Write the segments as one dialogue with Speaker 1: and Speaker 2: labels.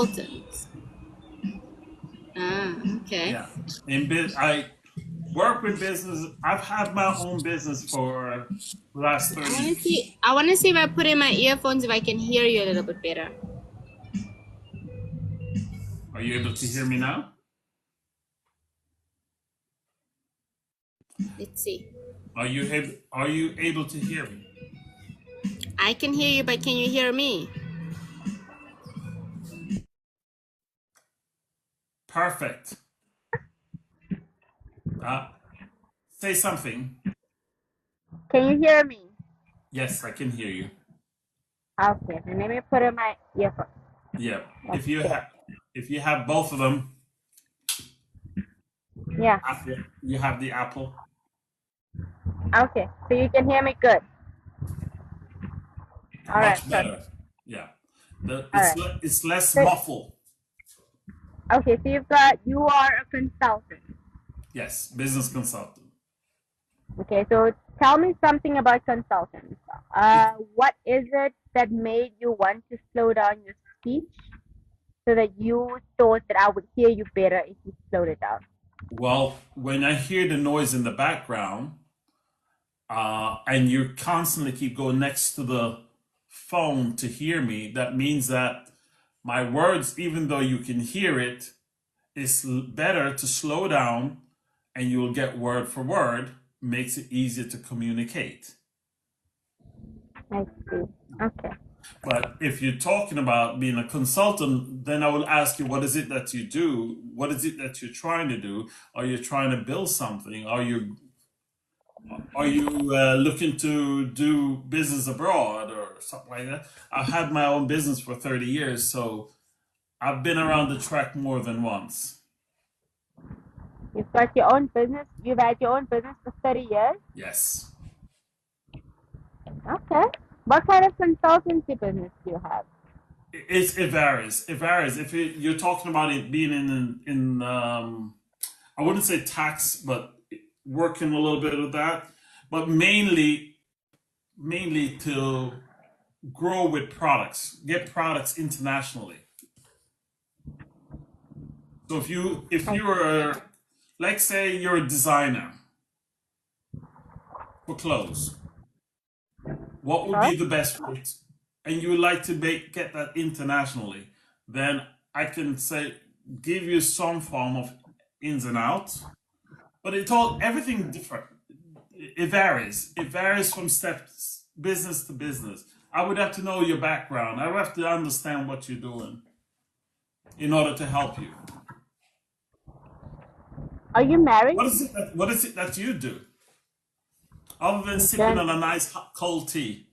Speaker 1: consultant. Ah, okay.
Speaker 2: Yeah. I work with business. I've had my own business for the last
Speaker 1: I
Speaker 2: 30
Speaker 1: want to
Speaker 2: years.
Speaker 1: see. I want to see if I put in my earphones if I can hear you a little bit better.
Speaker 2: Are you able to hear me now?
Speaker 1: Let's see.
Speaker 2: Are you able to hear me?
Speaker 1: I can hear you, but can you hear me?
Speaker 2: Perfect. Uh, say something.
Speaker 3: Can you hear me?
Speaker 2: Yes, I can hear you.
Speaker 3: Okay, then let me put in my earphone.
Speaker 2: Yeah.
Speaker 3: Okay.
Speaker 2: If you have both of them,
Speaker 3: Yeah.
Speaker 2: you have the Apple.
Speaker 3: Okay. So you can hear me good. All right.
Speaker 2: Much
Speaker 3: Perfect.
Speaker 2: better. Yeah.
Speaker 3: All right.
Speaker 2: It's less
Speaker 3: So,
Speaker 2: muffled.
Speaker 3: okay. So you are a consultant.
Speaker 2: Yes, business consultant.
Speaker 3: Okay. So tell me something about consultants. What is it that made you want to slow down your speech so that you thought that I would hear you better if you slowed it down?
Speaker 2: Well, when I hear the noise in the background, and you constantly keep going next to the phone to hear me, that means that my words, even though you can hear it, it's better to slow down and you'll get word for word, makes it easier to communicate.
Speaker 3: I see. Okay.
Speaker 2: But if you're talking about being a consultant, then I will ask you, what is it that you do? What is it that you're trying to do? Are you trying to build something? Are you looking to do business abroad or something like that? I've had my own business for 30 years, so I've been around the track more than once.
Speaker 3: You've got your own business. You've had your own business for 30 years.
Speaker 2: Yes.
Speaker 3: Okay. What kind of consultancy business do you have?
Speaker 2: It varies. It varies. If you're talking about it being in I wouldn't say tax, but working a little bit with that, but mainly to grow with products, get products internationally. So if
Speaker 3: I
Speaker 2: you're like say you're a designer for clothes, what would
Speaker 3: Sorry?
Speaker 2: be the best route? And you would like to get that internationally, then I can say give you some form of ins and outs, but it's all everything different. It varies. It varies from steps business to business. I would have to know your background. I would have to understand what you're doing in order to help you.
Speaker 3: Are you married?
Speaker 2: What is it that you do other than
Speaker 3: And
Speaker 2: sipping
Speaker 3: then
Speaker 2: on a nice hot, cold tea?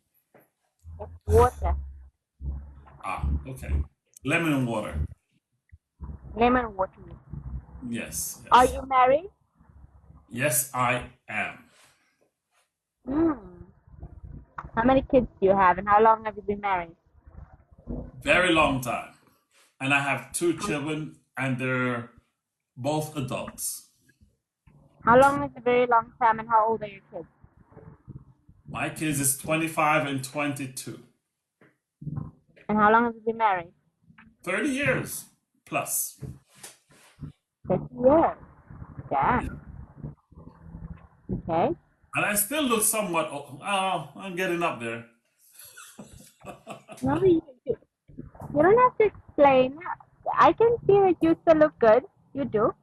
Speaker 3: water,
Speaker 2: Ah, okay. Lemon water.
Speaker 3: lemon water.
Speaker 2: Yes,
Speaker 3: Are
Speaker 2: yes.
Speaker 3: you married?
Speaker 2: Yes, I am.
Speaker 3: Hmm. How many kids do you have, and how long have you been married?
Speaker 2: Very long time. And I have two children, and they're both adults.
Speaker 3: How long is a very long time, and how old are your kids?
Speaker 2: My kids is 25 and 22.
Speaker 3: And how long have you been married?
Speaker 2: 30 years plus.
Speaker 3: 30 years.
Speaker 2: Yeah.
Speaker 3: Damn. Okay.
Speaker 2: And I still look somewhat, I'm getting up there.
Speaker 3: No, you don't have to explain. I can see that you still look good. You do.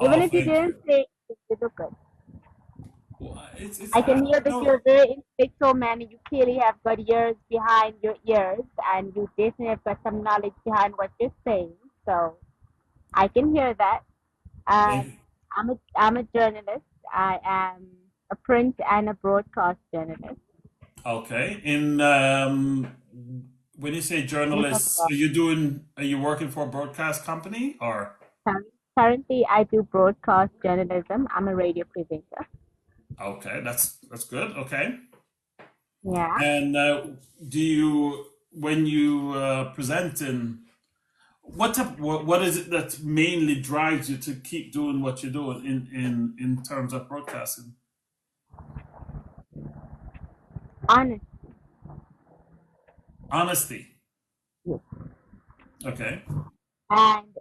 Speaker 3: Even
Speaker 2: Oh,
Speaker 3: if you
Speaker 2: thank
Speaker 3: didn't
Speaker 2: you.
Speaker 3: say it, you look good.
Speaker 2: Well,
Speaker 3: I can hear that you're
Speaker 2: no,
Speaker 3: a very intellectual man and you clearly have got ears behind your ears and you definitely have got some knowledge behind what you're saying. So I can hear that.
Speaker 2: thank
Speaker 3: Um,
Speaker 2: you.
Speaker 3: I'm a journalist. I am a print and a broadcast journalist.
Speaker 2: Okay. When you say
Speaker 3: And
Speaker 2: journalists, are you working for a broadcast company or?
Speaker 3: currently, I do broadcast journalism. I'm a radio presenter.
Speaker 2: Okay, that's good. Okay.
Speaker 3: Yeah.
Speaker 2: And do you, when you present in, what is it that mainly drives you to keep doing what you're doing in terms of broadcasting?
Speaker 3: Honestly,
Speaker 2: Honesty. Okay.
Speaker 3: And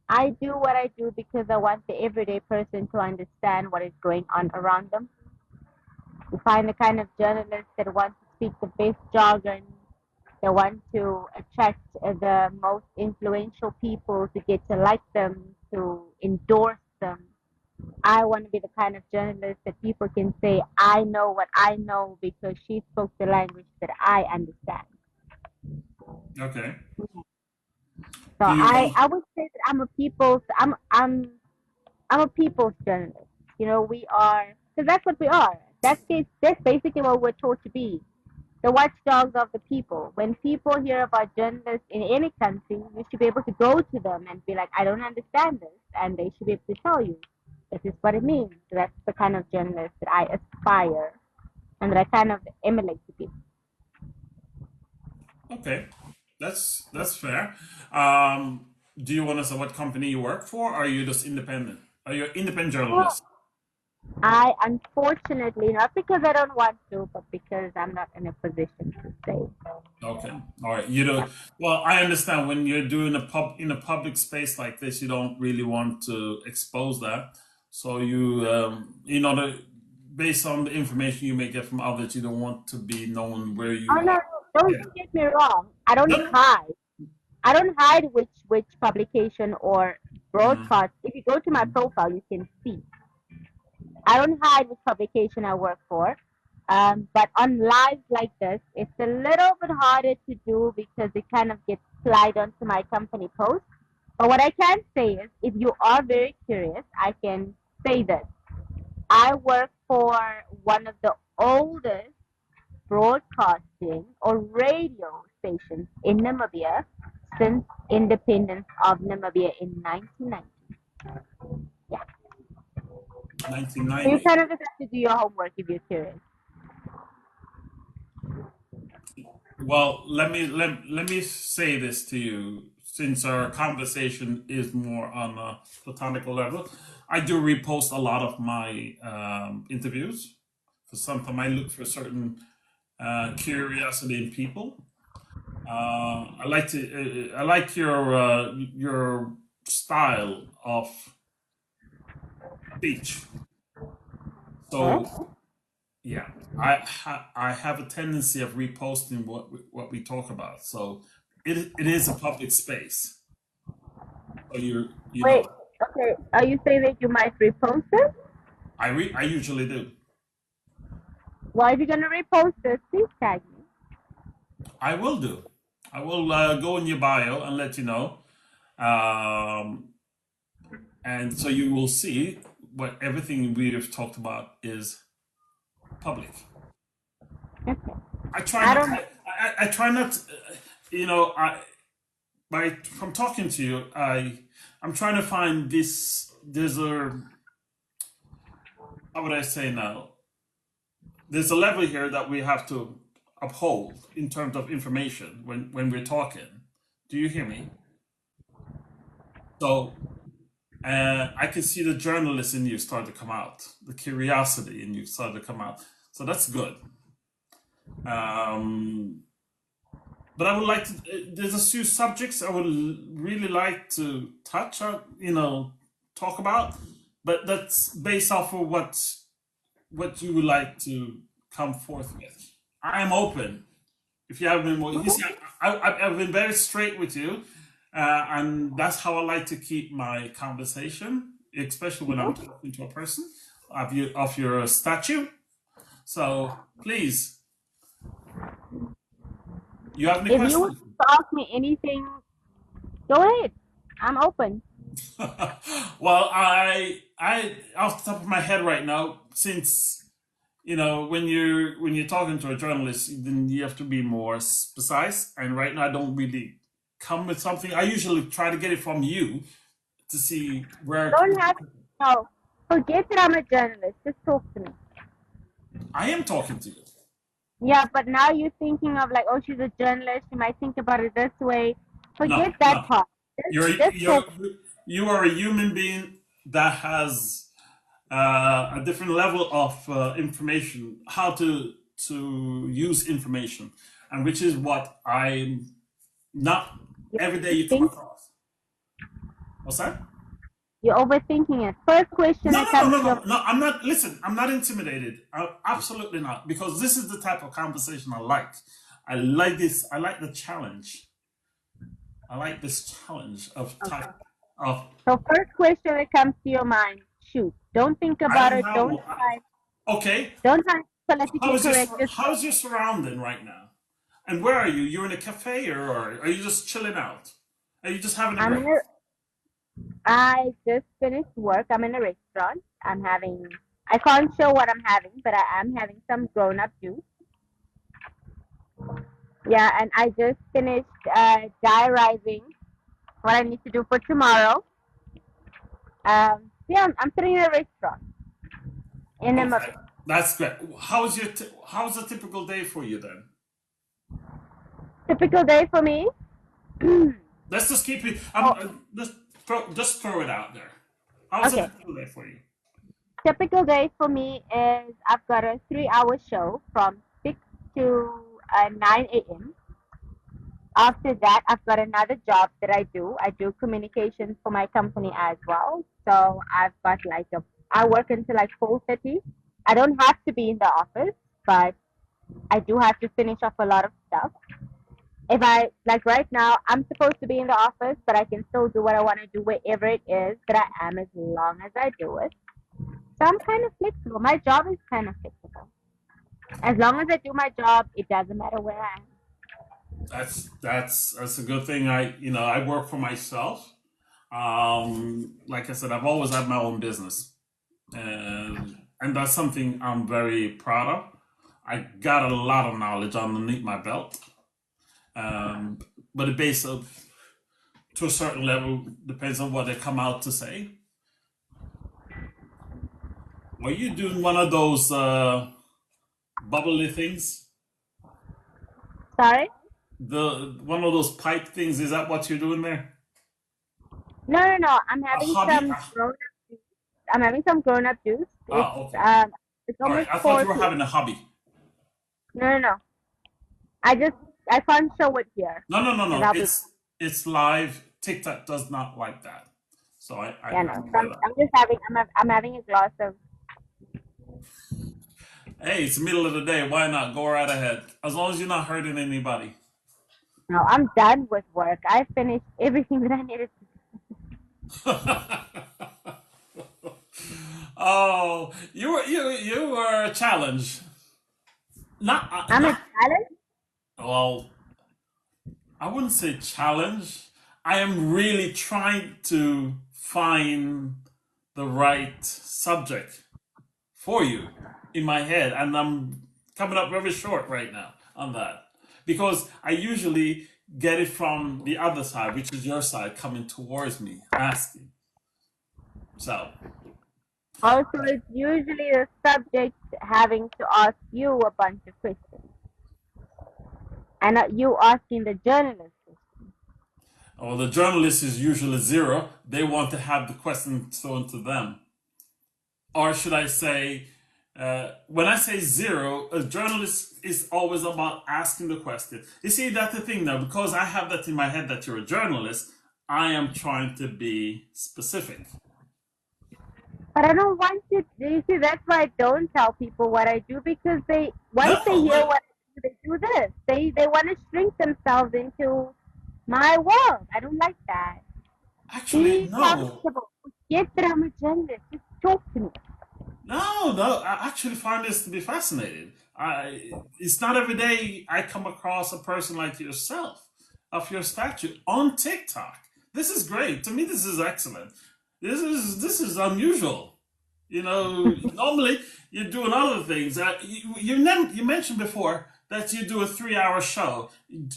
Speaker 3: I do what I do because I want the everyday person to understand what is going on around them. You find the kind of journalists that want to speak the best jargon, they want to attract the most influential people to get to like them, to endorse them. I want to be the kind of journalist that people can say, I know what I know because she spoke the language that I understand.
Speaker 2: Okay.
Speaker 3: So
Speaker 2: Do you want?
Speaker 3: I would say that I'm a people's journalist. You know, we are because that's what we are. That's basically what we're taught to be. The watchdogs of the people. When people hear about journalists in any country, you should be able to go to them and be like, I don't understand this, and they should be able to tell you this is what it means. So that's the kind of journalist that I aspire and that I kind of emulate to be.
Speaker 2: Okay, that's fair. Do you want to say what company you work for? Or are you just independent? Are you an independent
Speaker 3: Well,
Speaker 2: journalist?
Speaker 3: I unfortunately, not because I don't want to, but because I'm not in a position to say.
Speaker 2: Okay, all right. You
Speaker 3: Yeah.
Speaker 2: don't. Well, I understand when you're doing a pub in a public space like this, you don't really want to expose that. So you, based on the information you may get from others, you don't want to be known where
Speaker 3: Oh
Speaker 2: you
Speaker 3: no,
Speaker 2: are.
Speaker 3: no,
Speaker 2: Yeah.
Speaker 3: don't get me wrong. I don't
Speaker 2: No.
Speaker 3: hide. I don't hide which publication or
Speaker 2: Mhm.
Speaker 3: broadcast. If you go to my profile, you can see. I don't hide which publication I work for. But on lives like this, it's a little bit harder to do because it kind of gets slide onto my company post. But what I can say is, if you are very curious, I can say this. I work for one of the oldest broadcasting or radio stations in Namibia since independence of Namibia in 1990. Yeah. So you
Speaker 2: 1990.
Speaker 3: kind of just have to do your homework if you're curious.
Speaker 2: Well, let me say this to you, since our conversation is more on a platonical level. I do repost a lot of my interviews. For sometimes I look for certain curiosity in people. I like your style of speech. So
Speaker 3: Huh?
Speaker 2: yeah, I have a tendency of reposting what we talk about. So it is a public space. So you
Speaker 3: Wait,
Speaker 2: know
Speaker 3: okay. Are you saying that you might repost it?
Speaker 2: I usually do.
Speaker 3: Well, if you're gonna repost it, please tag me.
Speaker 2: I will do. I will go in your bio and let you know. Um, and so you will see what everything we have talked about is public.
Speaker 3: Okay.
Speaker 2: I try
Speaker 3: I
Speaker 2: not.
Speaker 3: don't.
Speaker 2: I try not. You know, I by from talking to you, I'm trying to find this. There's a how would I say now? There's a level here that we have to uphold in terms of information when we're talking. Do you hear me? So I can see the journalist in you start to come out, the curiosity in you start to come out. So that's good. Um, but I would like to. There's a few subjects I would really like to touch on. Talk about. But that's based off of what you would like to come forth with. I am open. If you have been more, you see, I've been very straight with you, and that's how I like to keep my conversation, especially when I'm talking to a person of your statue. So please, you have any
Speaker 3: If you would
Speaker 2: questions?
Speaker 3: ask me anything, go ahead. I'm open.
Speaker 2: Well, I off the top of my head right now, since when you're talking to a journalist, then you have to be more precise. And right now, I don't really come with something. I usually try to get it from you to see where
Speaker 3: Don't have no. Forget that I'm a journalist. Just talk to me.
Speaker 2: I am talking to you.
Speaker 3: Yeah, but now you're thinking of like, oh, she's a journalist. She might think about it this way.
Speaker 2: No,
Speaker 3: Forget
Speaker 2: no,
Speaker 3: that part.
Speaker 2: you're
Speaker 3: Just
Speaker 2: you're
Speaker 3: talk.
Speaker 2: you are a human being that has a different level of information, how to use information, and which is what I'm Not
Speaker 3: You're
Speaker 2: every day you come
Speaker 3: overthinking.
Speaker 2: across. What's that?
Speaker 3: You're overthinking it. First question
Speaker 2: No,
Speaker 3: that
Speaker 2: no, no,
Speaker 3: comes
Speaker 2: no,
Speaker 3: to your
Speaker 2: no, no. I'm not. Listen, I'm not intimidated. Absolutely not. Because this is the type of conversation I like. I like this. I like the challenge. I like this challenge of type
Speaker 3: Okay.
Speaker 2: of.
Speaker 3: So first question that comes to your mind, shoot. Don't think
Speaker 2: I
Speaker 3: about
Speaker 2: don't
Speaker 3: it.
Speaker 2: know. Okay.
Speaker 3: Don't try politically
Speaker 2: How is your
Speaker 3: correct. Just
Speaker 2: how is your surrounding right now? And where are you? You're in a cafe, or are you just chilling out? Are you just having a
Speaker 3: I'm
Speaker 2: break?
Speaker 3: in a, I just finished work. I'm in a restaurant. I can't show what I'm having, but I am having some grown up juice. Yeah, and I just finished diarizing what I need to do for tomorrow. Yeah, I'm sitting in a restaurant in a
Speaker 2: Okay, that's great. How's a typical day for you then?
Speaker 3: typical day for me.
Speaker 2: Let's just keep it.
Speaker 3: Oh,
Speaker 2: Just throw it out there. How's a
Speaker 3: okay.
Speaker 2: typical day for you?
Speaker 3: Typical day for me is I've got a 3 hour show from 6 to 9 a.m. After that, I've got another job that I do. I do communications for my company as well. So I've got I work until like 4:30. I don't have to be in the office, but I do have to finish off a lot of stuff. If I, like right now, I'm supposed to be in the office, but I can still do what I want to do wherever it is that I am as long as I do it. So I'm kind of flexible. My job is kind of flexible. As long as I do my job, it doesn't matter where I am.
Speaker 2: That's a good thing. I work for myself. Like I said, I've always had my own business, and that's something I'm very proud of. I got a lot of knowledge underneath my belt, um, but it based of to a certain level depends on what they come out to say. Are you doing one of those bubbly things?
Speaker 3: Sorry?
Speaker 2: The one of those pipe things? Is that what you're doing there?
Speaker 3: No, no, no.
Speaker 2: A hobby?
Speaker 3: I'm having some grown up juice.
Speaker 2: Okay.
Speaker 3: It's
Speaker 2: All right.
Speaker 3: almost
Speaker 2: I thought
Speaker 3: 4
Speaker 2: you were
Speaker 3: p.m.
Speaker 2: having a hobby.
Speaker 3: No, no, no. I can't show it here
Speaker 2: No, no, no,
Speaker 3: because
Speaker 2: no.
Speaker 3: I'll be.
Speaker 2: It's live. TikTok does not like that. So
Speaker 3: Yeah,
Speaker 2: I
Speaker 3: no. So
Speaker 2: know that.
Speaker 3: I'm just having. I'm having a glass of.
Speaker 2: Hey, it's the middle of the day. Why not? Go right ahead. As long as you're not hurting anybody.
Speaker 3: No, I'm done with work. I finished everything that I needed to.
Speaker 2: Oh, you were a challenge.
Speaker 3: I'm a
Speaker 2: Not
Speaker 3: talent.
Speaker 2: well. I wouldn't say challenge. I am really trying to find the right subject for you in my head, and I'm coming up very short right now on that because I usually get it from the other side, which is your side coming towards me asking. So,
Speaker 3: Also, it's usually the subject having to ask you a bunch of questions, and not you asking the journalist.
Speaker 2: well, the journalist is usually zero. They want to have the question thrown to them, or should I say, when I say zero, a journalist is always about asking the question. You see, that's the thing now, because I have that in my head that you're a journalist, I am trying to be specific.
Speaker 3: But I don't want to. You see, that's why I don't tell people what I do because once they
Speaker 2: No,
Speaker 3: hear
Speaker 2: but
Speaker 3: what I do, they do this. They want to shrink themselves into my world. I don't like that.
Speaker 2: actually,
Speaker 3: Be
Speaker 2: no.
Speaker 3: comfortable. Forget that I'm a journalist. Just talk to me.
Speaker 2: No, no, I actually find this to be fascinating. It's not every day I come across a person like yourself of your stature on TikTok. This is great. To me, this is excellent. This is unusual. Normally you're doing other things. You mentioned before that you do a 3 hour show.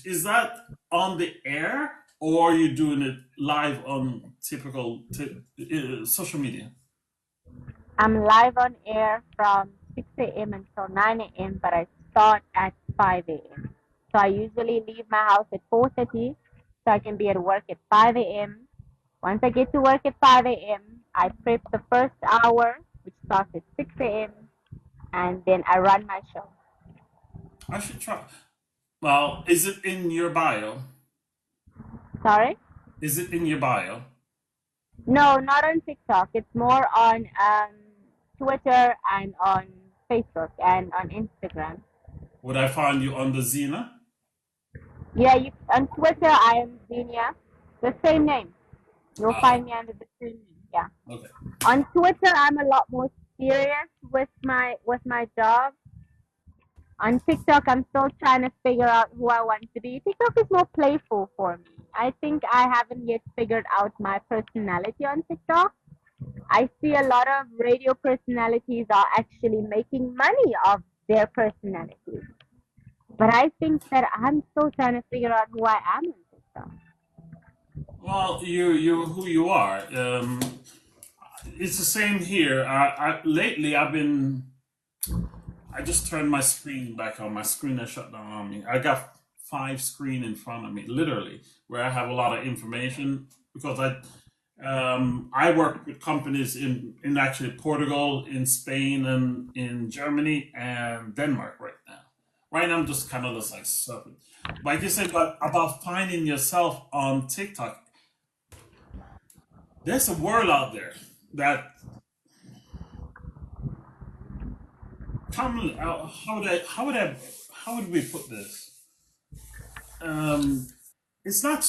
Speaker 2: Is that on the air or are you doing it live on typical social media?
Speaker 3: I'm live on air from 6 a.m. until 9 a.m., but I start at 5 a.m. So I usually leave my house at 4:30 so I can be at work at 5 a.m. Once I get to work at 5 a.m., I prep the first hour, which starts at 6 a.m., and then I run my show.
Speaker 2: I should try. Well, is it in your bio?
Speaker 3: Sorry?
Speaker 2: Is it in your bio?
Speaker 3: No, not on TikTok. It's more on Twitter and on Facebook and on Instagram.
Speaker 2: Would I find you under Zena?
Speaker 3: Yeah, on Twitter I am Xenia, the same name. You'll
Speaker 2: Ah,
Speaker 3: find me under the same name. Yeah.
Speaker 2: okay.
Speaker 3: On Twitter I'm a lot more serious with my job. On TikTok I'm still trying to figure out who I want to be. TikTok is more playful for me. I think I haven't yet figured out my personality on TikTok. I see a lot of radio personalities are actually making money off their personalities. But I think that I'm still trying to figure out who I am on TikTok.
Speaker 2: Well, you who you are. It's the same here. Lately I've been. I just turned my screen back on. My screen has shut down on me. I got five screen in front of me, literally, where I have a lot of information because I work with companies in actually Portugal, in Spain, and in Germany and Denmark right now. Right now, I'm just kind of just like surfing. But like you said about finding yourself on TikTok, there's a world out there that how would we put this? Um, it's not.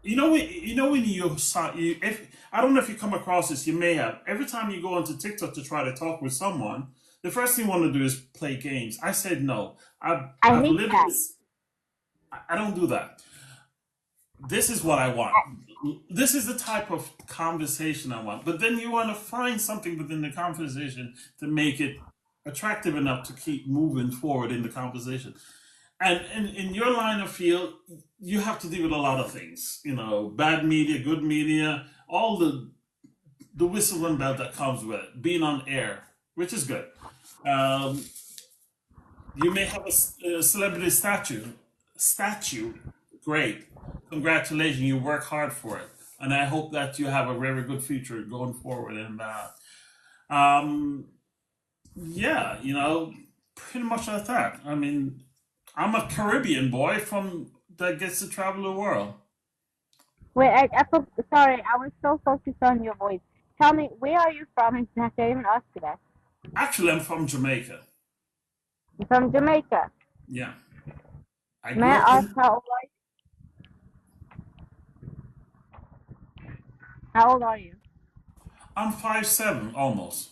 Speaker 2: When you saw you if I don't know if you come across this, you may have. Every time you go onto TikTok to try to talk with someone, the first thing you want to do is play games. I said no.
Speaker 3: I
Speaker 2: I've
Speaker 3: hate
Speaker 2: lived
Speaker 3: that.
Speaker 2: this. I don't do that. This is what I want. This is the type of conversation I want. But then you want to find something within the conversation to make it attractive enough to keep moving forward in the conversation. And in your line of field, you have to deal with a lot of things. Bad media, good media, all the whistle and bell that comes with it, being on air, which is good. Um, you may have a celebrity statue. Great. Congratulations. You work hard for it. And I hope that you have a very good future going forward. And um, yeah, pretty much like that. I mean, I'm a Caribbean boy from that gets to travel the world.
Speaker 3: Wait, sorry, I was so focused on your voice. Tell me, where are you from exactly? I didn't ask you that.
Speaker 2: Actually, I'm from Jamaica.
Speaker 3: You're from Jamaica.
Speaker 2: Yeah. I
Speaker 3: May
Speaker 2: grew up
Speaker 3: I ask
Speaker 2: in.
Speaker 3: how old are you? How old are you?
Speaker 2: I'm 5'7", almost.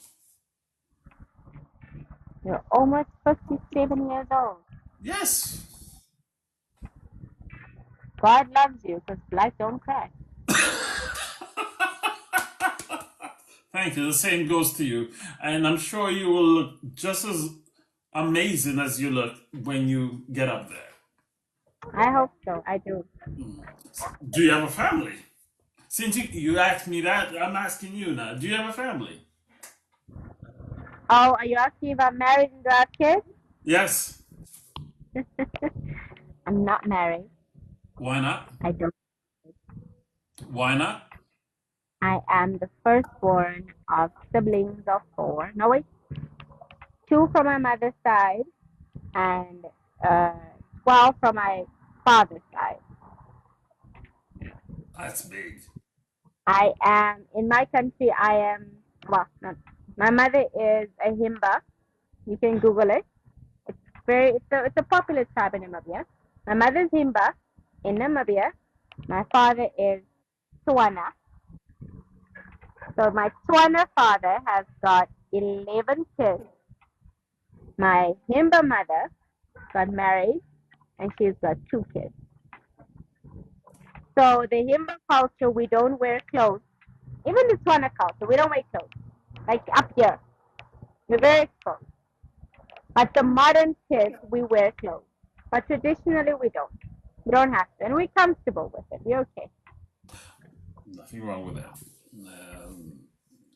Speaker 3: You're almost 57 years old.
Speaker 2: Yes.
Speaker 3: God loves you because life don't crash.
Speaker 2: Thank you. The same goes to you. And I'm sure you will look just as amazing as you look when you get up there.
Speaker 3: I hope so. I do.
Speaker 2: Do you have a family? Since you asked me that, I'm asking you now. Do you have a family?
Speaker 3: Oh, are you asking if I'm married and do I have kids?
Speaker 2: Yes.
Speaker 3: I'm not married.
Speaker 2: Why not?
Speaker 3: I don't.
Speaker 2: Why not?
Speaker 3: I am the firstborn of siblings of four. No, wait. Two from my mother's side and uh, 12 from my father's side.
Speaker 2: That's big.
Speaker 3: I am, in my country, well, not, my mother is a Himba. You can Google it. It's a popular tribe in Namibia. My mother's Himba in Namibia. My father is Tswana. So my Tswana father has got 11 kids. My Himba mother got married and she's got 2 kids. So the Himba culture, we don't wear clothes. Even the Tswana culture, we don't wear clothes. Like up here, we're very exposed. But the modern kids, we wear clothes. But traditionally, we don't. We don't have to. And we're comfortable with it. We're okay.
Speaker 2: Nothing wrong with that.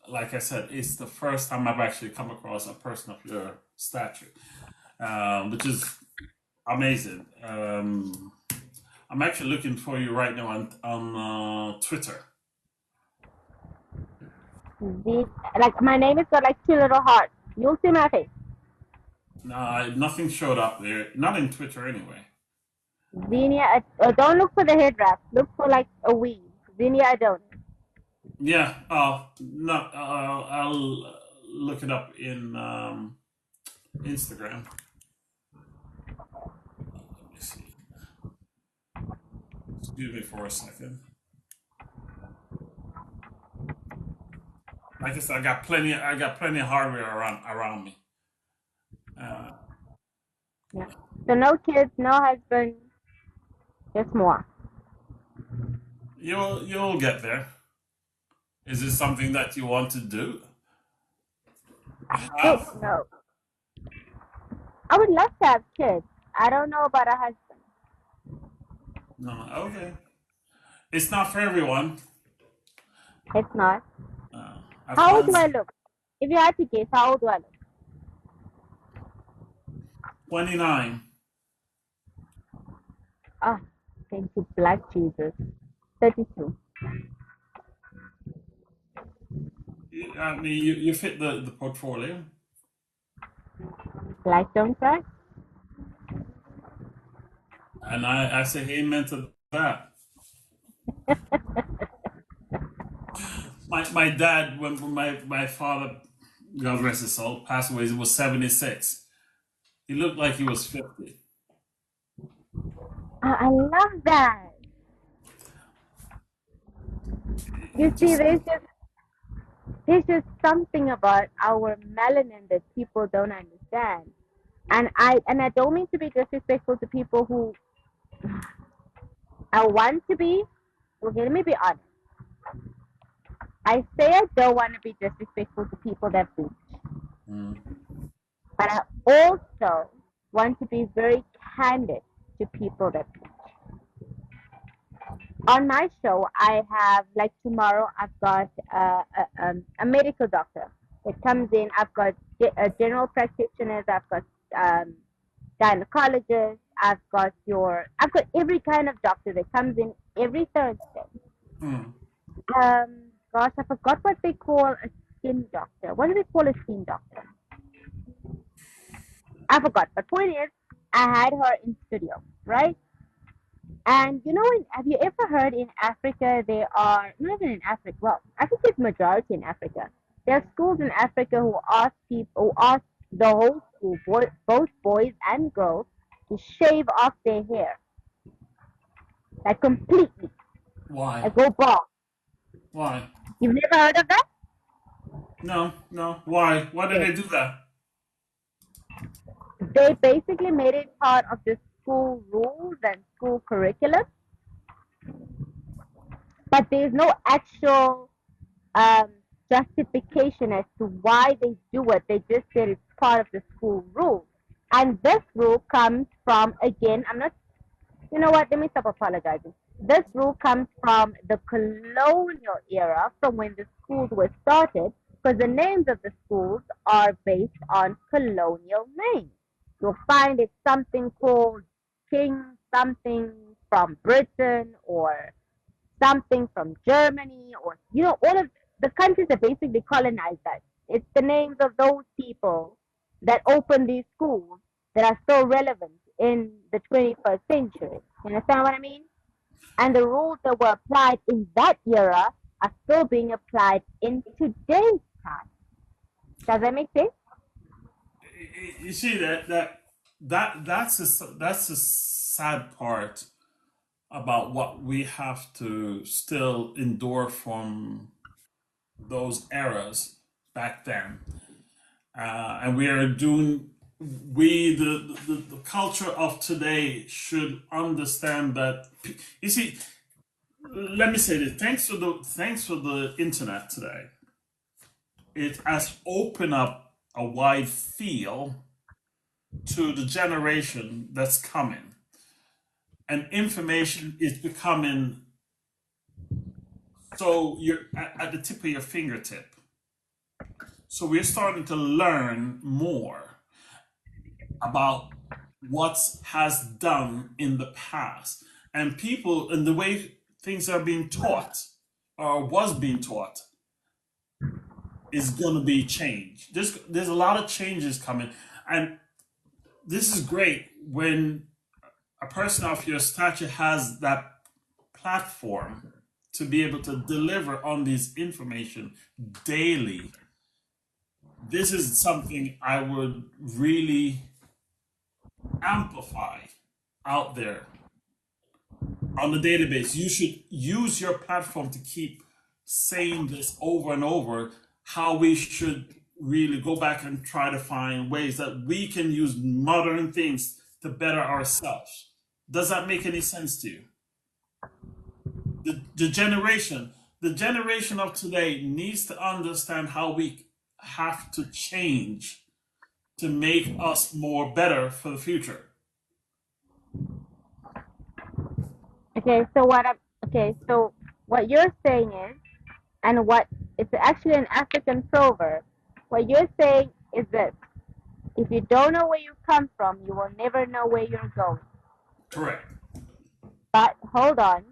Speaker 2: Like I said, it's the first time I've actually come across a person of your stature, which is amazing. I'm actually looking for you right now on Twitter.
Speaker 3: Like my name is got like 2 little hearts. You'll see my face.
Speaker 2: Nothing showed up there. Not in Twitter anyway.
Speaker 3: Xenia, don't look for the head wrap. Look for like a weave. Xenia Adonis.
Speaker 2: Yeah. No. I'll look it up in Instagram. Let me see. Excuse me for a second. Like I said, I got plenty. I got plenty of hardware around me. Uh,
Speaker 3: Yeah. So no kids, no husband, just more.
Speaker 2: you'll get there. Is this something that you want to do?
Speaker 3: Kids,
Speaker 2: Have?
Speaker 3: no. I would love to have kids. I don't know about a husband.
Speaker 2: No. Okay. It's not for everyone.
Speaker 3: It's not.
Speaker 2: I
Speaker 3: How old
Speaker 2: find
Speaker 3: do I look? If you had to guess, how old do I look?
Speaker 2: 29.
Speaker 3: Ah, thank you, Black Jesus. 32.
Speaker 2: I mean, you fit the portfolio.
Speaker 3: Black don't cry?
Speaker 2: And I say amen to that. My dad, when my father, God rest his soul, passed away, he was 76. He looked like he was 50.
Speaker 3: I love that. You see,
Speaker 2: Just
Speaker 3: there's just something about our melanin that people don't understand. And I don't mean to be disrespectful to people who I want to be. Okay, let me be honest. I say I don't want to be disrespectful to people that bleach,
Speaker 2: mm,
Speaker 3: but I also want to be very candid to people that bleach. On my show, I have, like tomorrow, I've got a medical doctor that comes in. I've got general practitioners. I've got um, gynecologists. I've got every kind of doctor that comes in every Thursday.
Speaker 2: mm.
Speaker 3: Gosh, I forgot what they call a skin doctor. What do they call a skin doctor? I forgot. But point is, I had her in studio, right? And you know, have you ever heard in Africa there are not even in Africa? Well, I think it's majority in Africa. There are schools in Africa who ask the whole school, both boys and girls, to shave off their hair, like completely,
Speaker 2: Why?
Speaker 3: and go bald.
Speaker 2: Why?
Speaker 3: You've never heard of that?
Speaker 2: No, no. Why? Why did
Speaker 3: Okay.
Speaker 2: they do that?
Speaker 3: They basically made it part of the school rules and school curriculum, but there's no actual um, justification as to why they do it. They just said it's part of the school rules. And this rule comes from, again, I'm not, you know what, let me stop apologizing. This rule comes from the colonial era, from when the schools were started, because the names of the schools are based on colonial names. You'll find it's something called King something from Britain or something from Germany, or all of the countries that basically colonized us. It's the names of those people that opened these schools that are still relevant in the 21st century. You understand what I mean? And the rules that were applied in that era are still being applied in today's time. Does that make sense?
Speaker 2: You see that's the sad part about what we have to still endure from those eras back then. And we are doing the culture of today should understand that. You see, let me say this: thanks for the internet today. It has opened up a wide field to the generation that's coming, and information is becoming so you're at the tip of your fingertip. So we're starting to learn more about what has done in the past, and people and the way things are being taught or was being taught is going to be changed. There's a lot of changes coming, and this is great when a person of your stature has that platform to be able to deliver on these information daily, this is something I would really amplify out there on the database. You should use your platform to keep saying this over and over, how we should really go back and try to find ways that we can use modern things to better ourselves. Does that make any sense to you? The generation of today needs to understand how we have to change to make us more better for the future.
Speaker 3: So what you're saying is, and what it's actually an African proverb. What you're saying is this: if you don't know where you come from, you will never know where you're going.
Speaker 2: Correct.
Speaker 3: But hold on,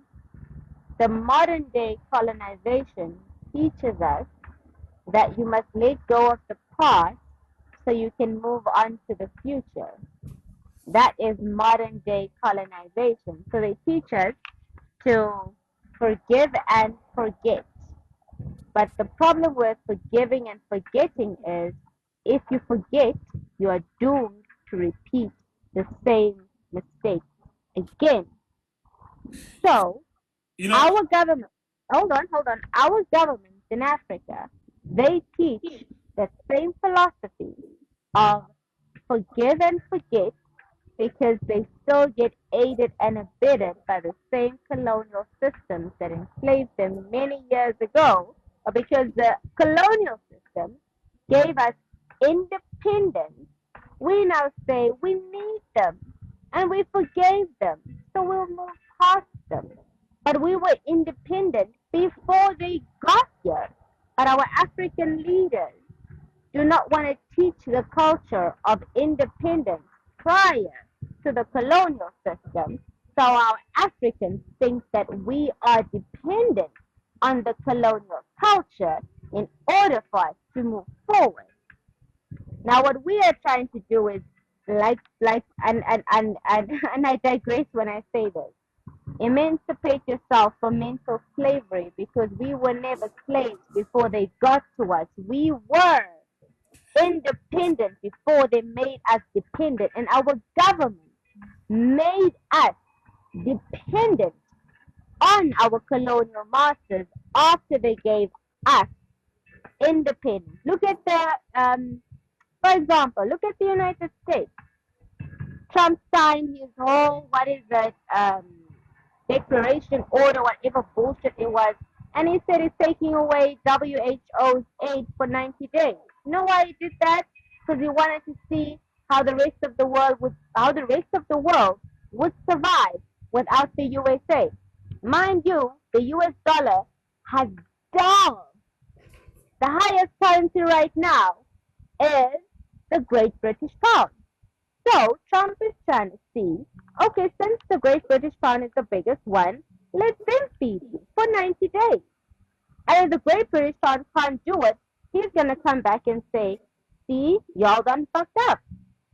Speaker 3: the modern day colonization teaches us that you must let go of the past so you can move on to the future. That is modern day colonization. So they teach us to forgive and forget. But the problem with forgiving and forgetting is if you forget, you are doomed to repeat the same mistake again. So
Speaker 2: You know,
Speaker 3: our government, hold on, our governments in Africa, they teach the same philosophy of forgive and forget because they still get aided and abetted by the same colonial systems that enslaved them many years ago, or because the colonial system gave us independence, we now say we need them and we forgave them, so we'll move past them. But we were independent before they got here. But our African leaders do not want to teach the culture of independence prior to the colonial system. So our Africans think that we are dependent on the colonial culture in order for us to move forward. Now what we are trying to do is and I digress when I say this. Emancipate yourself from mental slavery because we were never slaves before they got to us. We were independent before they made us dependent, and our government made us dependent on our colonial masters after they gave us independence. Look at for example, look at the United States. Trump signed his whole, what is it, declaration order, whatever bullshit it was, and he said he's taking away WHO's aid for 90 days. You know why he did that? Because he wanted to see how the rest of the world would survive without the USA. Mind you, the US dollar has doubled. The highest currency right now is the Great British Pound. So Trump is trying to see, okay, since the Great British Pound is the biggest one, let them feed you for 90 days. And if the Great British Pound can't do it, he's going to come back and say, see, y'all done fucked up.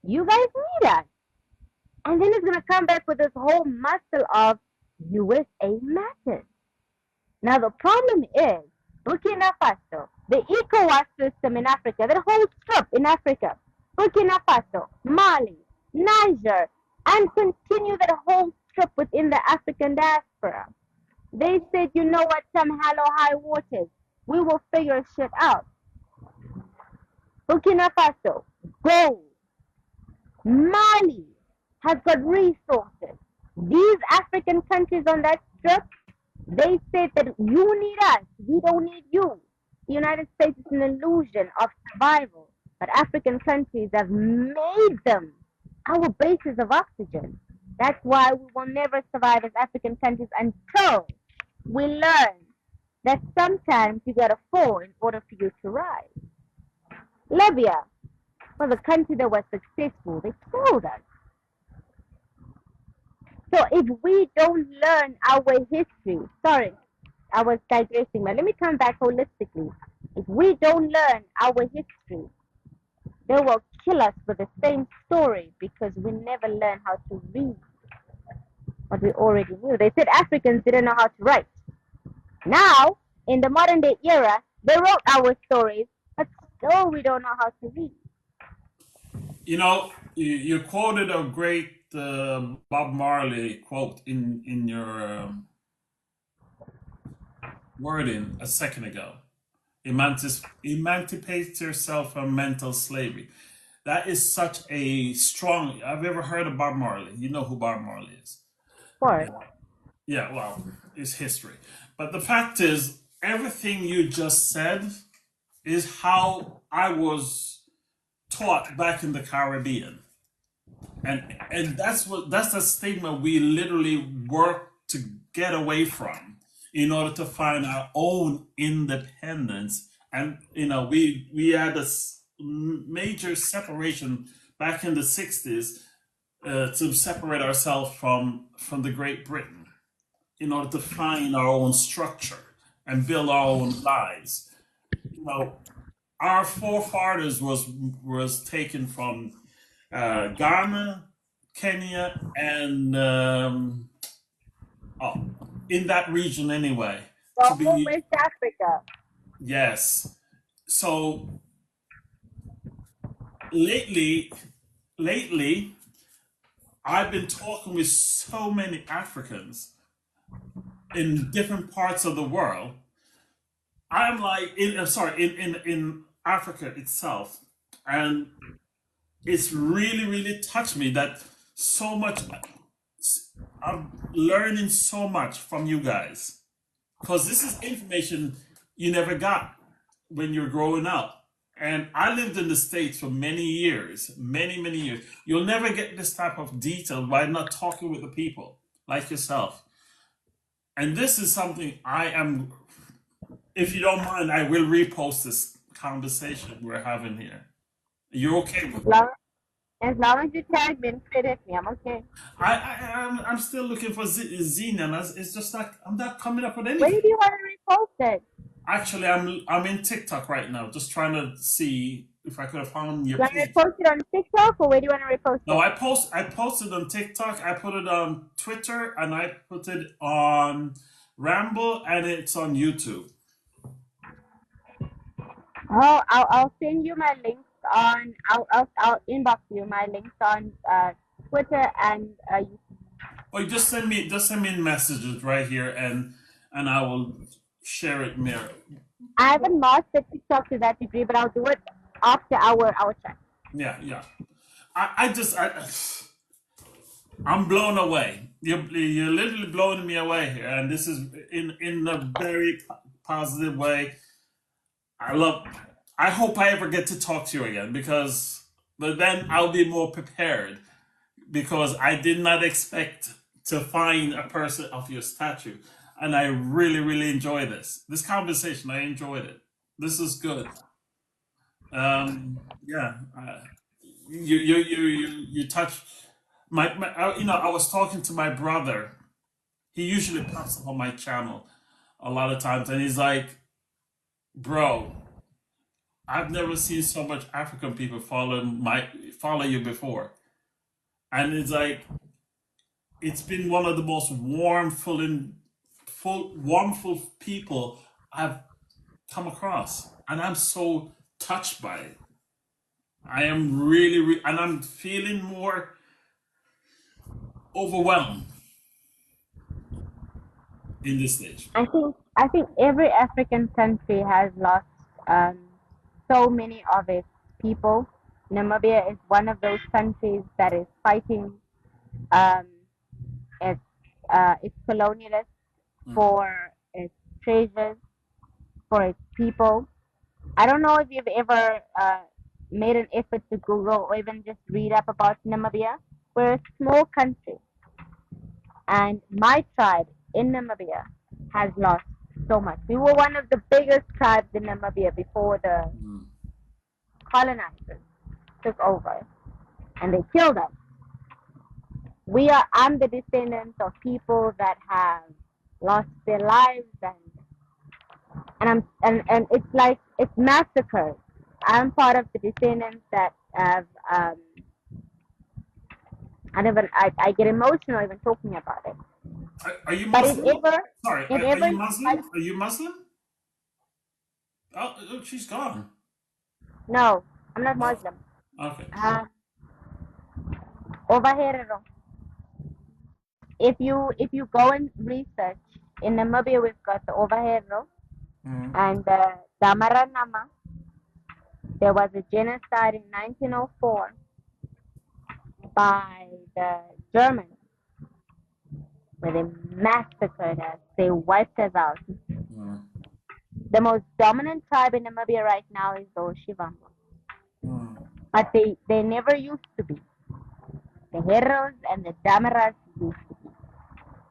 Speaker 3: You guys need us. And then he's going to come back with this whole muscle of USA matters. Now the problem is, Burkina Faso, the ECOWAS system in Africa, that whole strip in Africa, Burkina Faso, Mali, Niger, and continue that whole strip within the African diaspora. They said, you know what, come hell or high waters, we will figure shit out. Burkina Faso, gold. Mali has got resources. These African countries on that strip, they said that you need us, we don't need you. The United States is an illusion of survival, but African countries have made them our bases of oxygen. That's why we will never survive as African countries until we learn that sometimes you gotta fall in order for you to rise. Libya was a country that was successful. They killed us. So if we don't learn our history, sorry, I was digressing, but let me come back holistically. If we don't learn our history, they will kill us with the same story because we never learn how to read. what we already knew. They said Africans didn't know how to write. Now, in the modern day era, they wrote our stories, but still we don't know how to read.
Speaker 2: You know, you quoted a great Bob Marley quote in your wording a second ago. Emancipate yourself from mental slavery. That is such a strong. I've ever heard of Bob Marley. You know who Bob Marley is.
Speaker 3: Of course.
Speaker 2: Yeah, well, it's history. But the fact is, everything you just said is how I was taught back in the Caribbean. And that's a stigma we literally work to get away from in order to find our own independence. And we had this major separation back in the 60s to separate ourselves from the Great Britain in order to find our own structure and build our own lives. You know, our forefathers was taken from Ghana, Kenya, and oh, in that region anyway.
Speaker 3: The
Speaker 2: To
Speaker 3: whole
Speaker 2: be
Speaker 3: West Africa.
Speaker 2: yes. So lately, lately, I've been talking with so many Africans in different parts of the world. I'm like, in Africa itself, and it's really really touched me that so much. I'm learning so much from you guys because this is information you never got when you're growing up. And I lived in the States for many years, many years. You'll never get this type of detail by not talking with the people like yourself. And this is something I am, if you don't mind, I will repost this conversation we're having here. You're okay with it?
Speaker 3: Long, as long as you tag me and credit me, I'm okay.
Speaker 2: I'm still looking for Zine, and it's just like I'm not coming up with
Speaker 3: Where do
Speaker 2: anything.
Speaker 3: you want to repost it?
Speaker 2: Actually, I'm in TikTok right now, just trying to see if I could have found your
Speaker 3: You want to
Speaker 2: page.
Speaker 3: repost it on TikTok or where do you want to repost
Speaker 2: No,
Speaker 3: it?
Speaker 2: I posted on TikTok, I put it on Twitter, and I put it on Ramble, and it's on YouTube.
Speaker 3: Oh, I'll send you my links on. I'll inbox you my links on Twitter and YouTube.
Speaker 2: Or you just send me messages right here, and I will share it there.
Speaker 3: I haven't mastered TikTok to that degree, but I'll do it after our chat.
Speaker 2: Yeah, yeah. I just I'm blown away. You're literally blowing me away here, and this is in a very positive way. I love. I hope I ever get to talk to you again but then I'll be more prepared because I did not expect to find a person of your stature, and I really really enjoy this conversation. I enjoyed it. This is good. Yeah. You touch I was talking to my brother. He usually pops up on my channel a lot of times, and he's like, "Bro, I've never seen so much African people follow you before." And it's like it's been one of the most warmful people I've come across, and I'm so touched by it. I am and I'm feeling more overwhelmed in this stage.
Speaker 3: I think every African country has lost um, so many of its people. Namibia is one of those countries that is fighting um, its its colonialists
Speaker 2: Mm.
Speaker 3: for its treasures, for its people. I don't know if you've ever made an effort to Google or even just read up about Namibia. We're a small country, and my tribe in Namibia has lost so much. We were one of the biggest tribes in Namibia before the
Speaker 2: Mm.
Speaker 3: colonizers took over and they killed us. I'm the descendants of people that have lost their lives and it's like it's massacres. I'm part of the descendants that have I get emotional even talking about it.
Speaker 2: Are you
Speaker 3: But if
Speaker 2: Muslim?
Speaker 3: ever,
Speaker 2: Sorry,
Speaker 3: if
Speaker 2: are
Speaker 3: ever
Speaker 2: you
Speaker 3: you like,
Speaker 2: Muslim? Are you Muslim? Oh, she's gone.
Speaker 3: no, I'm not
Speaker 2: Oh,
Speaker 3: Muslim.
Speaker 2: okay.
Speaker 3: Over here, if you go and research in Namibia, we've got the Overhero
Speaker 2: Mm,
Speaker 3: and the Damaranama. There was a genocide in 1904 by the Germans, where they massacred us. They wiped us out.
Speaker 2: mm,
Speaker 3: The most dominant tribe in Namibia right now is the Oshivanga,
Speaker 2: mm.
Speaker 3: but they never used to be. The Heroes and the Damaras used to be.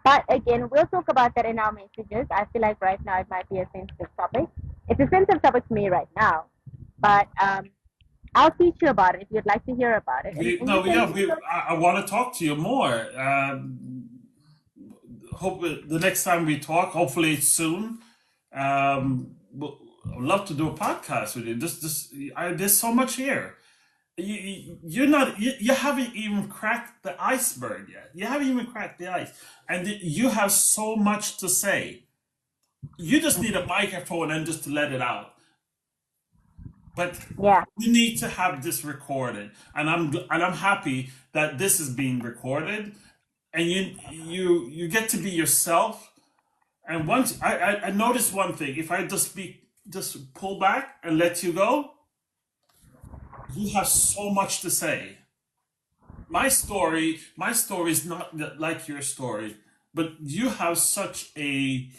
Speaker 3: But again, we'll talk about that in our messages. I feel like right now it might be a sensitive topic. It's a sensitive topic to me right now, but I'll teach you about it if you'd like to hear about it. And you
Speaker 2: No,
Speaker 3: can
Speaker 2: yeah,
Speaker 3: research.
Speaker 2: I want to talk to you more. Hope the next time we talk, hopefully soon. I'd love to do a podcast with you. There's so much here. You haven't even cracked the iceberg yet. You haven't even cracked the ice, and you have so much to say. You just need a microphone and just to let it out. But
Speaker 3: Yeah.
Speaker 2: we need to have this recorded, and I'm happy that this is being recorded, and you get to be yourself. And once I noticed one thing, if I just pull back and let you go, you have so much to say. My story is not like your story, but you have such a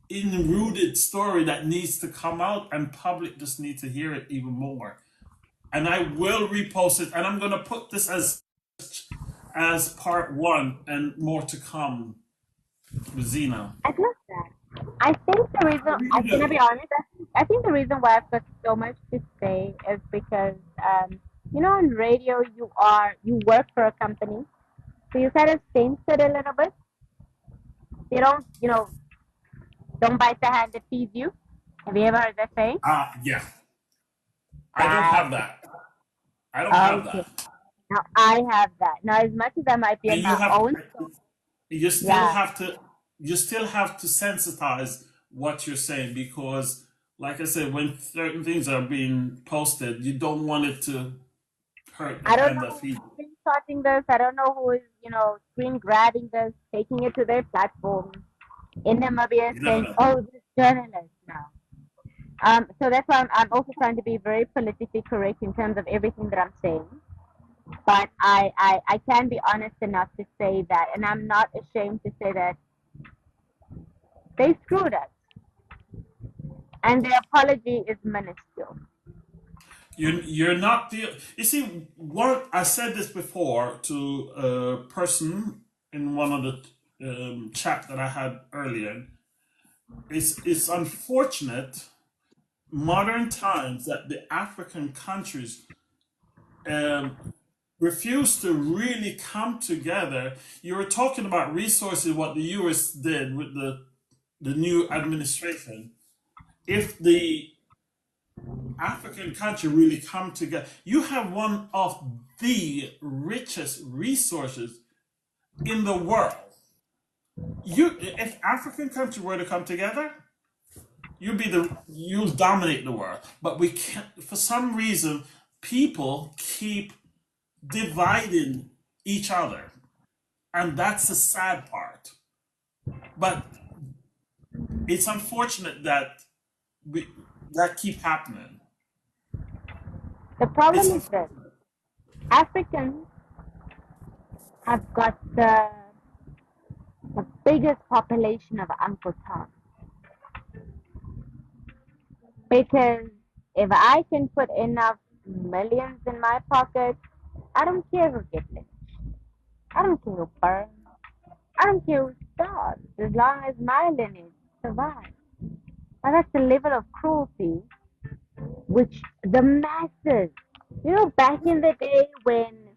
Speaker 2: in-rooted story that needs to come out, and public just need to hear it even more. And I will repost it, and I'm gonna put this as part one, and more to come with Zena.
Speaker 3: I love that. I think the reason
Speaker 2: I
Speaker 3: I'm
Speaker 2: really
Speaker 3: gonna be
Speaker 2: do.
Speaker 3: honest, I think the reason why I've got so much to say is because on radio you work for a company, so you kind of sense it a little bit. You don't bite the hand that feeds you. Have you ever heard that saying?
Speaker 2: Yeah, I don't
Speaker 3: That
Speaker 2: have that. I don't have
Speaker 3: okay.
Speaker 2: that.
Speaker 3: Now I have that. Now as much as I might be
Speaker 2: And
Speaker 3: in my own,
Speaker 2: you still
Speaker 3: yeah,
Speaker 2: have to you still have to sensitize what you're saying, because like I said, when certain things are being posted, you don't want it to hurt the
Speaker 3: I don't
Speaker 2: hand
Speaker 3: know
Speaker 2: that feeds.
Speaker 3: who's screenshotting this. I don't know who is screen grabbing this, taking it to their platform in Namibia,
Speaker 2: You never
Speaker 3: saying,
Speaker 2: know.
Speaker 3: "Oh, this journalist now." So that's why I'm also trying to be very politically correct in terms of everything that I'm saying. But I can be honest enough to say that, and I'm not ashamed to say that they screwed us, and the apology is minuscule.
Speaker 2: You're not the. You see, what I said this before to a person in one of the chat that I had earlier. It's unfortunate modern times that the African countries um, refuse to really come together. You were talking about resources, what the US did with the new administration. If the African country really come together, you have one of the richest resources in the world. If African country were to come together, you'll dominate the world. But we can't. For some reason, people keep dividing each other, and that's the sad part. But it's unfortunate that we that keep happening.
Speaker 3: The
Speaker 2: It's
Speaker 3: problem is this:
Speaker 2: unfortunate.
Speaker 3: Africans have got the biggest population of Uncle Tom. Because if I can put enough millions in my pocket, I don't care who gets it. I don't care who burns. I don't care who starves, as long as my lineage survives. Now that's the level of cruelty which the masses, back in the day when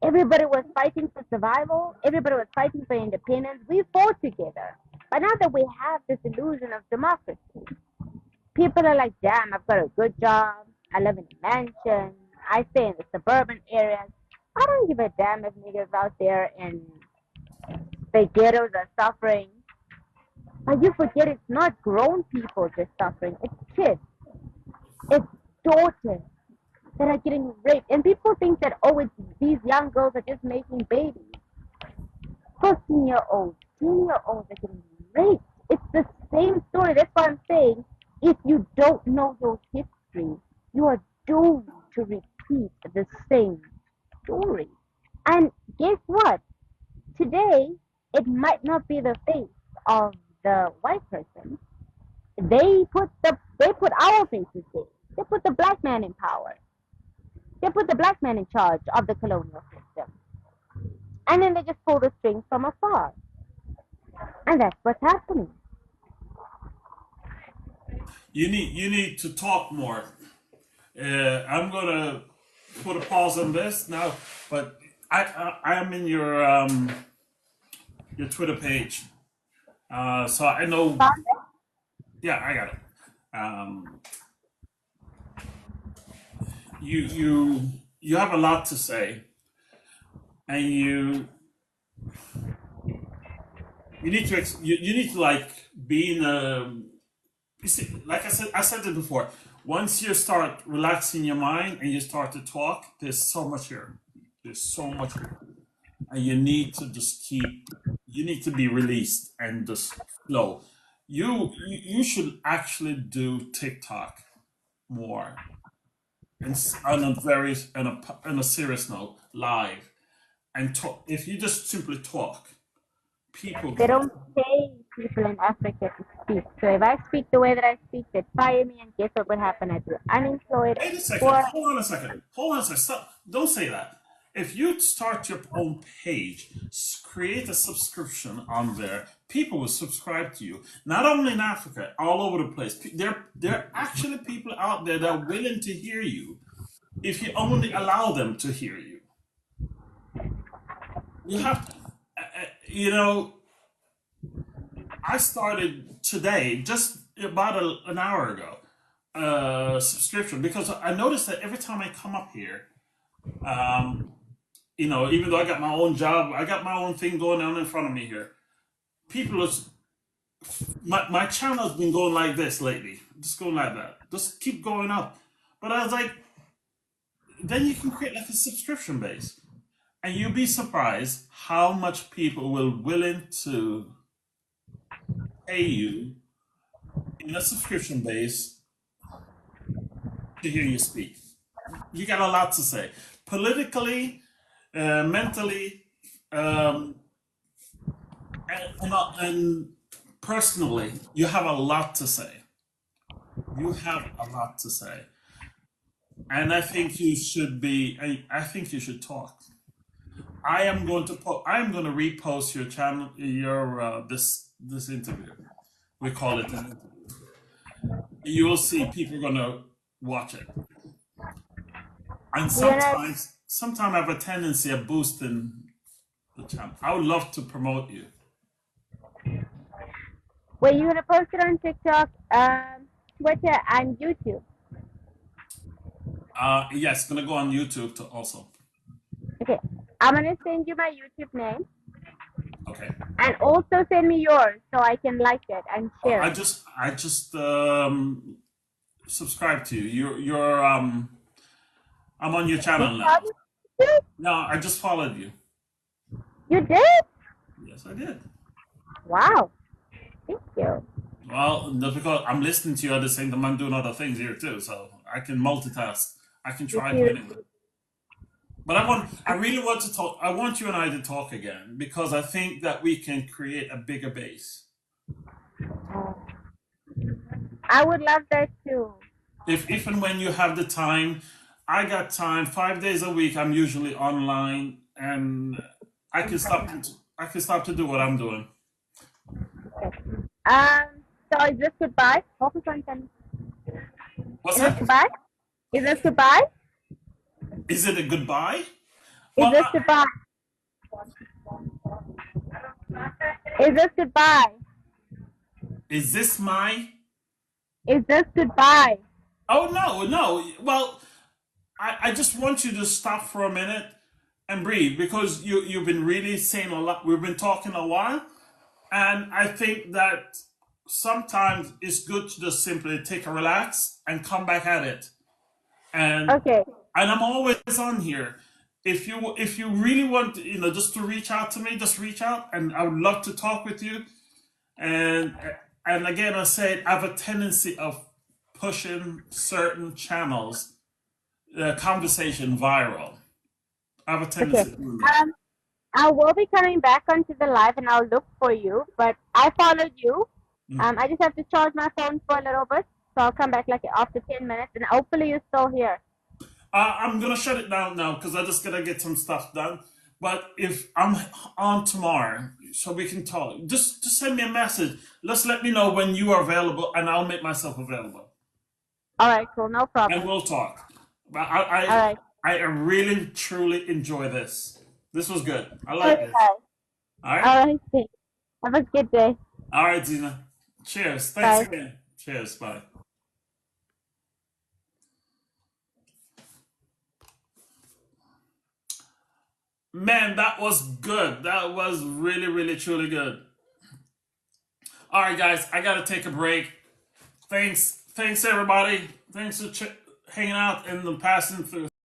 Speaker 3: everybody was fighting for survival, everybody was fighting for independence, we fought together. But now that we have this illusion of democracy, people are like, damn, I've got a good job. I live in a mansion. I stay in the suburban areas. I don't give a damn if niggas out there in the ghettos are suffering. But you forget it's not grown people just suffering. It's kids. It's daughters that are getting raped. And people think that, oh, it's these young girls are just making babies. 14-year-olds, 10-year-olds are getting raped. It's the same story. That's why I'm saying if you don't know your history, you are doomed to repeat the same story. And guess what? Today, it might not be the face of the white person. They put our faces there. They put the black man in power. They put the black man in charge of the colonial system. And then they just pull the strings from afar. And that's what's happening.
Speaker 2: You need to talk more. I'm gonna put a pause on this now, but I am in your Twitter page, so I know. Yeah, I got it. Um, you have a lot to say, and you need to you need to like be in a. You see, like I said it before. Once you start relaxing your mind and you start to talk, there's so much here. There's so much here, and you need to just keep. You need to be released and just flow. You should actually do TikTok more, and on a very on a serious note, live and talk. If you just simply talk, people
Speaker 3: They
Speaker 2: gonna.
Speaker 3: don't pay people in Africa to speak. So if I speak the way that I speak, they'd fire me, and guess what would happen? I'd be unemployed
Speaker 2: Wait a second.
Speaker 3: or
Speaker 2: Hold on a second. Hold on a second. Stop. Don't say that. If you start your own page, create a subscription on there, people will subscribe to you. Not only in Africa, all over the place. There are actually people out there that are willing to hear you if you only allow them to hear you. You have to, you know, I started today, just about an hour ago, subscription because I noticed that every time I come up here, um, even though I got my own job, I got my own thing going on in front of me here. People are, my channel has been going like this lately, just going like that, just keep going up. But I was like, then you can create like a subscription base, and you'll be surprised how much people will willing to pay you in a subscription base to hear you speak. You got a lot to say, politically, mentally, um, and personally. You have a lot to say. You have a lot to say, and I think you should be. I think you should talk. I am going to repost your channel, your this interview. We call it an interview. You will see people going to watch it. And
Speaker 3: you know,
Speaker 2: sometimes I have a tendency of boosting the channel. I would love to promote you.
Speaker 3: were you gonna post it on TikTok, Twitter, and YouTube?
Speaker 2: Yes, gonna go on YouTube to also.
Speaker 3: Okay, I'm gonna send you my YouTube name,
Speaker 2: Okay.
Speaker 3: and also send me yours so I can like it and share it.
Speaker 2: I just subscribe to you. I'm on your channel now. No, I just followed you.
Speaker 3: You did?
Speaker 2: Yes, I did.
Speaker 3: Wow, thank you.
Speaker 2: Well, that's because I'm listening to you at the same time I'm doing other things here too, so I can multitask. I can try to anyway. But I really want to talk. I want you and I to talk again because I think that we can create a bigger base.
Speaker 3: I would love that too.
Speaker 2: If and when you have the time, I got time. 5 days a week, I'm usually online, and I can stop. I can stop to do what I'm doing.
Speaker 3: Um, so is this goodbye? Focus on them.
Speaker 2: What's
Speaker 3: Is this
Speaker 2: that?
Speaker 3: goodbye? Is this goodbye?
Speaker 2: Is it a goodbye?
Speaker 3: Is
Speaker 2: Well,
Speaker 3: this goodbye? Is this goodbye?
Speaker 2: is this my?
Speaker 3: Is this goodbye?
Speaker 2: Oh no, no. Well, I just want you to stop for a minute and breathe, because you've been really saying a lot. We've been talking a while, and I think that sometimes it's good to just simply take a relax and come back at it. And
Speaker 3: Okay.
Speaker 2: I'm always on here. If you really want, just to reach out to me, just reach out, and I would love to talk with you. And and again, I said I have a tendency of pushing certain channels, conversation viral. I have a
Speaker 3: Okay.
Speaker 2: tendency of doing that.
Speaker 3: I will be coming back onto the live and I'll look for you, but I followed you.
Speaker 2: Mm.
Speaker 3: I just have to charge my phone for a little bit, so I'll come back like after 10 minutes, and hopefully you're still here.
Speaker 2: I'm gonna shut it down now because I just gotta get some stuff done. But if I'm on tomorrow, so we can talk, just send me a message. Let me know when you are available, and I'll make myself available,
Speaker 3: All right, cool, no
Speaker 2: and
Speaker 3: problem.
Speaker 2: we'll talk. But
Speaker 3: All right,
Speaker 2: I really truly enjoy this. This was good. I like
Speaker 3: okay.
Speaker 2: this. All right.
Speaker 3: All right, thanks. Have a good day.
Speaker 2: All right, Zena. Cheers. Thanks
Speaker 3: Bye.
Speaker 2: again. Cheers. Bye. Man, that was good. That was really, really, truly good. All right, guys, I gotta take a break. Thanks everybody. Thanks for hanging out and passing through.